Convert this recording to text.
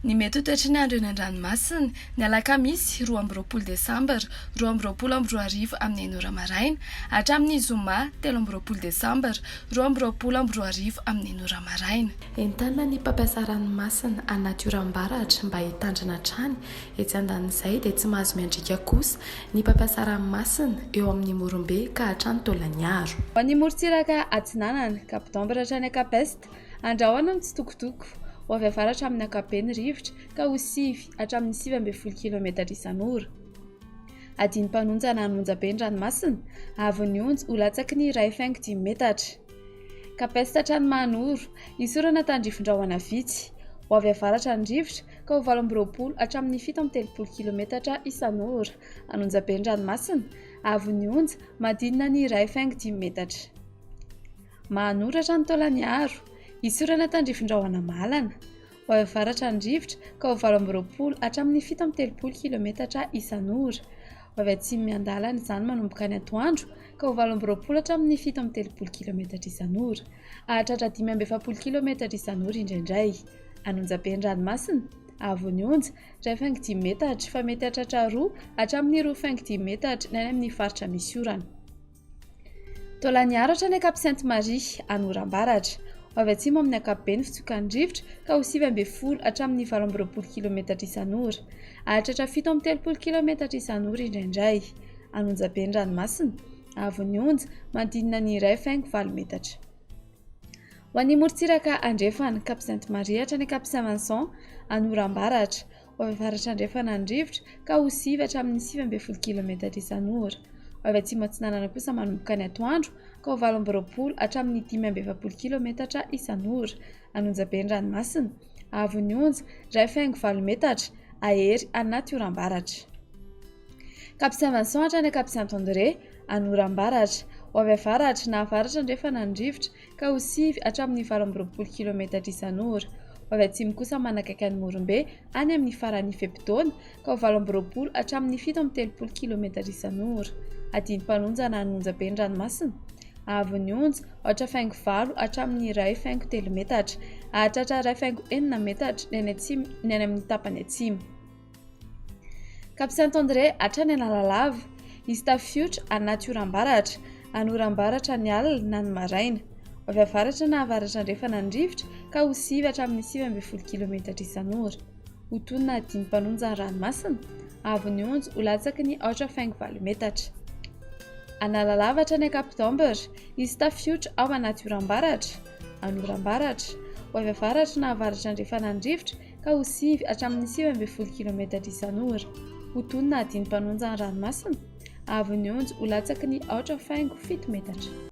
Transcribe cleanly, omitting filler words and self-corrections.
Ny mety ho toetr'andro eny an-dranomasina ny alakamisy 2 Desambra 2024 amin'ny 9 maraina hatramin'ny zoma 3 Desambra 2024 amin'ny 9 maraina. Entanina ny mpampiasa ranomasina anatioram-baratra mba hitandrina trany etsy andanin'izay dia tsy mahazo miandrika kosa ny mpampiasa ranomasina eo amin'ny Morombe ka hatrany Tolagnaro. Ho an'ny morontsiraka Atsinanana Kapitambra hatrany Akapesta andrahoana ny tsitokotoko ho avy avaratra amin'ny ankapobeny rivotra ka ho 9 hatramin'ny 9.20 km isan'ora. Adiny mpanonja na anonjabe ny ranomasina avy onja ho latsaky ny 1.5 metatra. Kapesta hatrany Mahanoro isorana tandrifon-drahona vitsy ho avy avaratra ny rivotra ka ho 20 hatramin'ny 7.30 km isan'ora. Anonjabe ny ranomasina avy onja madinina ny 1.5 metatra. Mahanoro hatrany Tolagnaro isorana tandrifon-drahona Malana ho avy avaratra ny rivotra ka ho 20 hatramin'ny 7.30 km isan'ora. Ho avy atsimo miandalana izany manomboka ny atoandro ka ho 20 hatramin'ny 7.30 km isan'ora. Ahatratra 5.70 km isan'ora indraindray. Anonjabe ny ranomasina avy onja 1.5 metatra fa mety hahatratra 2 hatramin'ny 2.5 metatra ny any amin'ny faritra misy orana. Tolagnaro hatrany Cap-Sainte-Marie Anorambaratra ho avy atsimo amin'ny ankapobeny fitsokan'ny rivotra ka ho 9.20 hatramin'ny 18 km isan'ora. Ahatratra 7.30 km isan'ora indraindray. Anonjabe ny ranomasina avy onja madinina ny 1.5 metatra. Ho an'ny morontsiraka andrefana Cap-Sainte-Marie hatrany Cap-Saint-Vincent Anorambaratra ho avy avaratra andrefana ny rivotra ka ho 9 hatramin'ny 9.20 km isan'ora. Ho avy atsimo Atsinanana kosa manomboka ny atoandro ka ho 20 hatramin'ny 5.20 km isan'ora. Anonjabe ny ranomasina avy onja 1.5 metatra ahery anaty oram-baratra. Cap-Saint-Vincent hatrany Cap-Saint-André Anorambaratra ho avy avaratra na avaratra andrefana ny rivotra ka ho 9 hatramin'ny 20 km isan'ora. Ho avy atsimo kosa manakaiky ny Morombe any amin'ny farany Fepitona ka ho 20 hatramin'ny 7.30 km isan'ora. Adiny mpanonja na anonjabe ny ranomasina avy onja 8.5 hatramin'ny 1.3 metatra. Ahatratra 1.4 metatra ny any amin'ny tapany atsimo. Cap-Saint-André hatrany Analalava izy tafiotra anaty oram-baratra Anorambaratra ny alina na ny maraina. Ho avy avaratra na avaratra andrefana ny rivotra ka ho 9 hatramin'ny 9.20 km isan'ora. Ho tonina adiny mpanonja ny ranomasina avy onja ho latsaky ny 8.5 metatra. Analalava hatrany Kapitambra izy tafiotra ao anaty oram-baratra Anorambaratra ho avy avaratra na avaratra andrefana ny rivotra ka ho 9 hatramin'ny 9.20 km isan'ora. Ho tonina adiny mpanonja ny ranomasina avy onja ho latsaky ny 8.7 metatra.